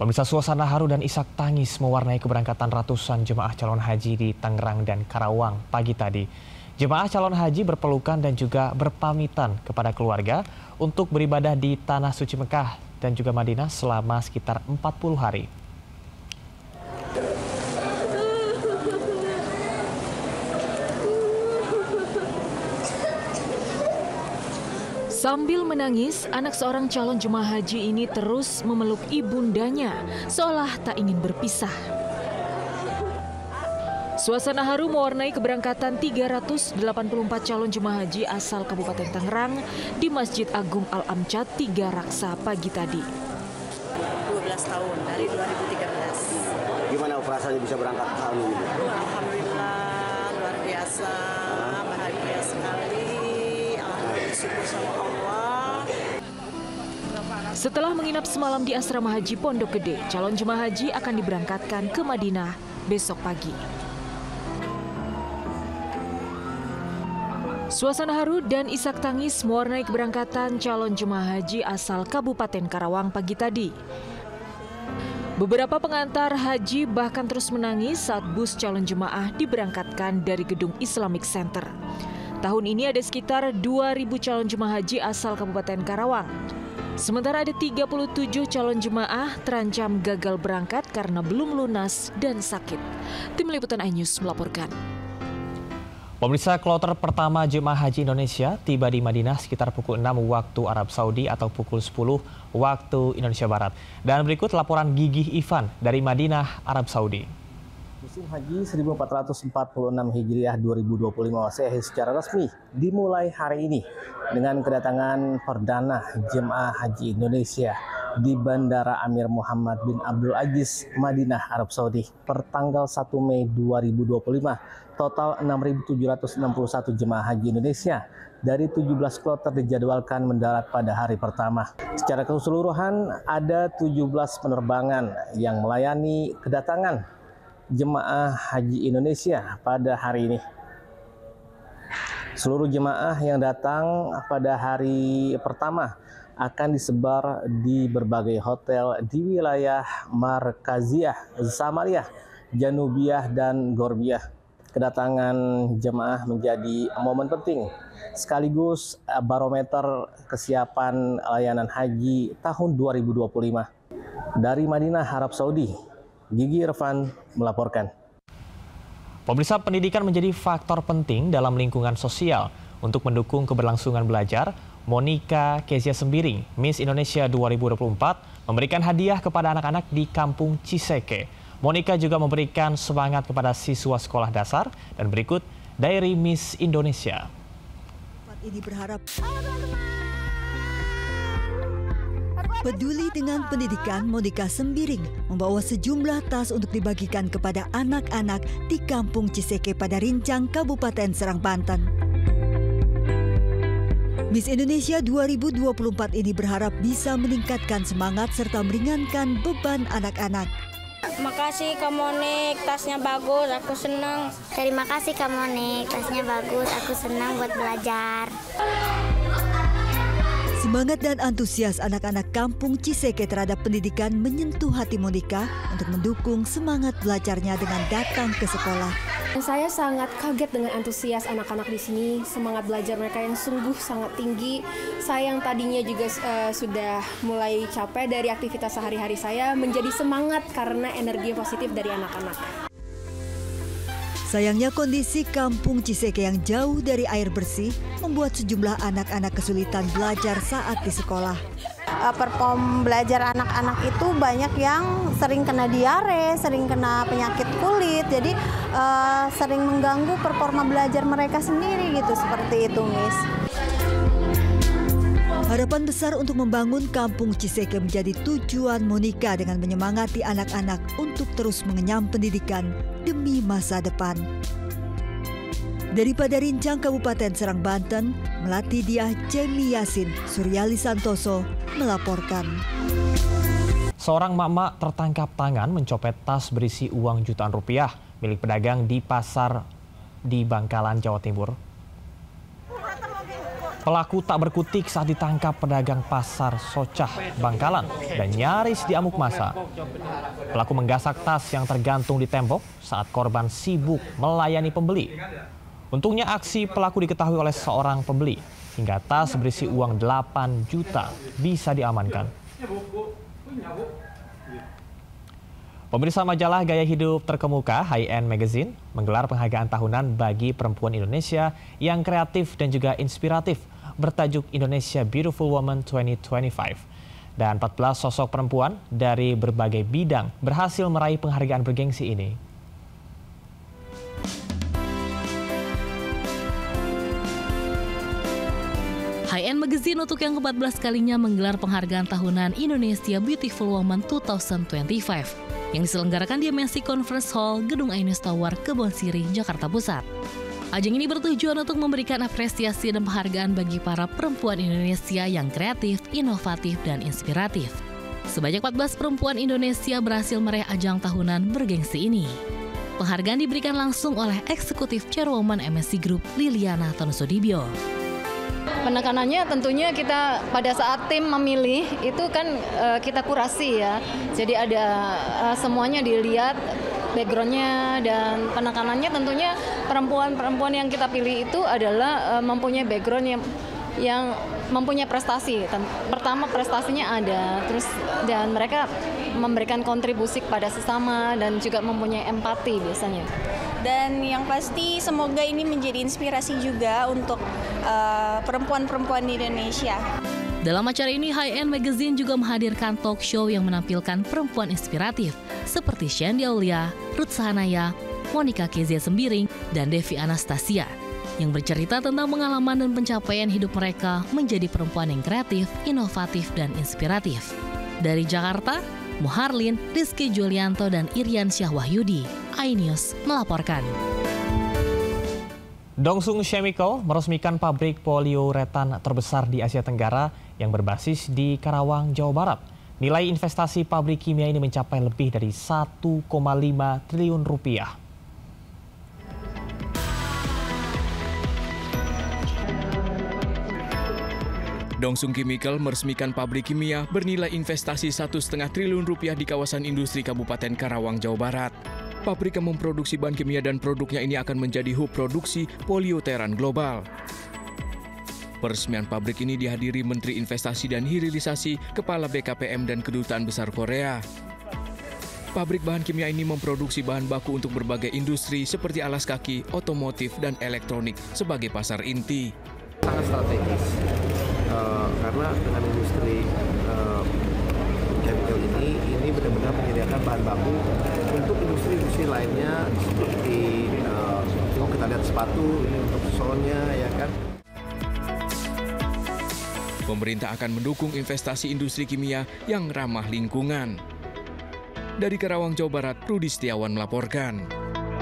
Pemirsa, suasana haru dan isak tangis mewarnai keberangkatan ratusan jemaah calon haji di Tangerang dan Karawang pagi tadi. Jemaah calon haji berpelukan dan juga berpamitan kepada keluarga untuk beribadah di Tanah Suci Mekah dan juga Madinah selama sekitar 40 hari. Sambil menangis, anak seorang calon jemaah haji ini terus memeluk ibundanya, seolah tak ingin berpisah. Suasana haru mewarnai keberangkatan 384 calon jemaah haji asal Kabupaten Tangerang di Masjid Agung Al-Amjad 3 Raksa pagi tadi. 12 tahun dari 2013. Gimana perasaannya bisa berangkat tahun ini? Alhamdulillah, luar biasa, bahagia sekali. Alhamdulillah, syukur sama Allah. Setelah menginap semalam di asrama haji Pondok Gede, calon jemaah haji akan diberangkatkan ke Madinah besok pagi. Suasana haru dan isak tangis mewarnai keberangkatan calon jemaah haji asal Kabupaten Karawang pagi tadi. Beberapa pengantar haji bahkan terus menangis saat bus calon jemaah diberangkatkan dari gedung Islamic Center. Tahun ini ada sekitar 2.000 calon jemaah haji asal Kabupaten Karawang. Sementara ada 37 calon jemaah terancam gagal berangkat karena belum lunas dan sakit. Tim Liputan iNews melaporkan. Pemirsa, kloter pertama jemaah haji Indonesia tiba di Madinah sekitar pukul 6 waktu Arab Saudi atau pukul 10 waktu Indonesia Barat. Dan berikut laporan Gigih Ivan dari Madinah, Arab Saudi. Musim Haji 1446 Hijriah 2025 Masehi secara resmi dimulai hari ini dengan kedatangan perdana jemaah haji Indonesia di Bandara Amir Muhammad bin Abdul Aziz, Madinah, Arab Saudi. Per tanggal 1 Mei 2025, total 6.761 jemaah haji Indonesia dari 17 kloter dijadwalkan mendarat pada hari pertama. Secara keseluruhan ada 17 penerbangan yang melayani kedatangan jemaah haji Indonesia pada hari ini. Seluruh jemaah yang datang pada hari pertama akan disebar di berbagai hotel di wilayah Markaziyah, Samariyah, Janubiyah, dan Gorbiyah. Kedatangan jemaah menjadi momen penting sekaligus barometer kesiapan layanan haji tahun 2025. Dari Madinah, Arab Saudi, Gigih Ivan melaporkan. Pemirsa, pendidikan menjadi faktor penting dalam lingkungan sosial untuk mendukung keberlangsungan belajar. Monica Kezia Sembiring, Miss Indonesia 2024, memberikan hadiah kepada anak-anak di Kampung Ciseke. Monica juga memberikan semangat kepada siswa sekolah dasar. Dan berikut Diary Miss Indonesia. Ini berharap peduli dengan pendidikan, Monica Sembiring membawa sejumlah tas untuk dibagikan kepada anak-anak di Kampung Ciseke pada Rincang, Kabupaten Serang, Banten. Miss Indonesia 2024 ini berharap bisa meningkatkan semangat serta meringankan beban anak-anak. Makasih Kak Monik, tasnya bagus, aku senang. Terima kasih Kak Monik, tasnya bagus, aku senang buat belajar. Semangat dan antusias anak-anak Kampung Ciseke terhadap pendidikan menyentuh hati Monica untuk mendukung semangat belajarnya dengan datang ke sekolah. Saya sangat kaget dengan antusias anak-anak di sini, semangat belajar mereka yang sungguh sangat tinggi. Saya yang tadinya juga sudah mulai capek dari aktivitas sehari-hari saya menjadi semangat karena energi positif dari anak-anak. Sayangnya kondisi Kampung Ciseke yang jauh dari air bersih membuat sejumlah anak-anak kesulitan belajar saat di sekolah. Perform belajar anak-anak itu banyak yang sering kena diare, sering kena penyakit kulit, jadi sering mengganggu performa belajar mereka sendiri gitu, seperti itu, Miss. Harapan besar untuk membangun Kampung Ciseke menjadi tujuan Monica dengan menyemangati anak-anak untuk terus mengenyam pendidikan demi masa depan. Daripada Rincang, Kabupaten Serang, Banten, Melati Diah, Jemi Yasin, Suryali Santoso melaporkan. Seorang emak-emak tertangkap tangan mencopet tas berisi uang jutaan rupiah milik pedagang di pasar di Bangkalan, Jawa Timur. Pelaku tak berkutik saat ditangkap pedagang pasar Socah, Bangkalan, dan nyaris diamuk massa. Pelaku menggasak tas yang tergantung di tembok saat korban sibuk melayani pembeli. Untungnya aksi pelaku diketahui oleh seorang pembeli, hingga tas berisi uang 8 juta bisa diamankan. Pemirsa majalah gaya hidup terkemuka High End Magazine menggelar penghargaan tahunan bagi perempuan Indonesia yang kreatif dan juga inspiratif bertajuk Indonesia Beautiful Woman 2025. Dan 14 sosok perempuan dari berbagai bidang berhasil meraih penghargaan bergengsi ini. High End Magazine untuk yang ke-14 kalinya menggelar penghargaan tahunan Indonesia Beautiful Woman 2025 yang diselenggarakan di MSC Conference Hall, Gedung Ainus Tower, Kebon Sirih, Jakarta Pusat. Ajang ini bertujuan untuk memberikan apresiasi dan penghargaan bagi para perempuan Indonesia yang kreatif, inovatif, dan inspiratif. Sebanyak 14 perempuan Indonesia berhasil meraih ajang tahunan bergengsi ini. Penghargaan diberikan langsung oleh Eksekutif Chairwoman MSC Group, Liliana Tonusudibyo. Penekanannya tentunya kita pada saat tim memilih itu kan kita kurasi ya. Jadi ada semuanya dilihat backgroundnya, dan penekanannya tentunya perempuan-perempuan yang kita pilih itu adalah mempunyai background yang mempunyai prestasi. Pertama prestasinya ada, terus dan mereka memberikan kontribusi kepada sesama dan juga mempunyai empati biasanya. Dan yang pasti semoga ini menjadi inspirasi juga untuk perempuan-perempuan di Indonesia. Dalam acara ini, High End Magazine juga menghadirkan talk show yang menampilkan perempuan inspiratif seperti Shandy Aulia, Ruth Sahanaya, Monica Kezia Sembiring, dan Devi Anastasia yang bercerita tentang pengalaman dan pencapaian hidup mereka menjadi perempuan yang kreatif, inovatif, dan inspiratif. Dari Jakarta, Muharlin, Rizky Julianto, dan Irian Syah Wahyudi, iNews melaporkan. Dongsung Chemical meresmikan pabrik poliuretan terbesar di Asia Tenggara yang berbasis di Karawang, Jawa Barat. Nilai investasi pabrik kimia ini mencapai lebih dari 1,5 triliun rupiah. Dongsung Chemical meresmikan pabrik kimia bernilai investasi 1,5 triliun rupiah di kawasan industri Kabupaten Karawang, Jawa Barat. Pabrik yang memproduksi bahan kimia dan produknya ini akan menjadi hub produksi poliuteran global. Peresmian pabrik ini dihadiri Menteri Investasi dan Hilirisasi, Kepala BKPM dan Kedutaan Besar Korea. Pabrik bahan kimia ini memproduksi bahan baku untuk berbagai industri seperti alas kaki, otomotif, dan elektronik sebagai pasar inti. Sangat strategis, karena dengan industri chemical ini benar-benar menyediakan bahan baku untuk industri-industri lainnya seperti kalau kita lihat sepatu ini untuk solnya ya kan. Pemerintah akan mendukung investasi industri kimia yang ramah lingkungan. Dari Karawang, Jawa Barat, Rudi Setiawan melaporkan.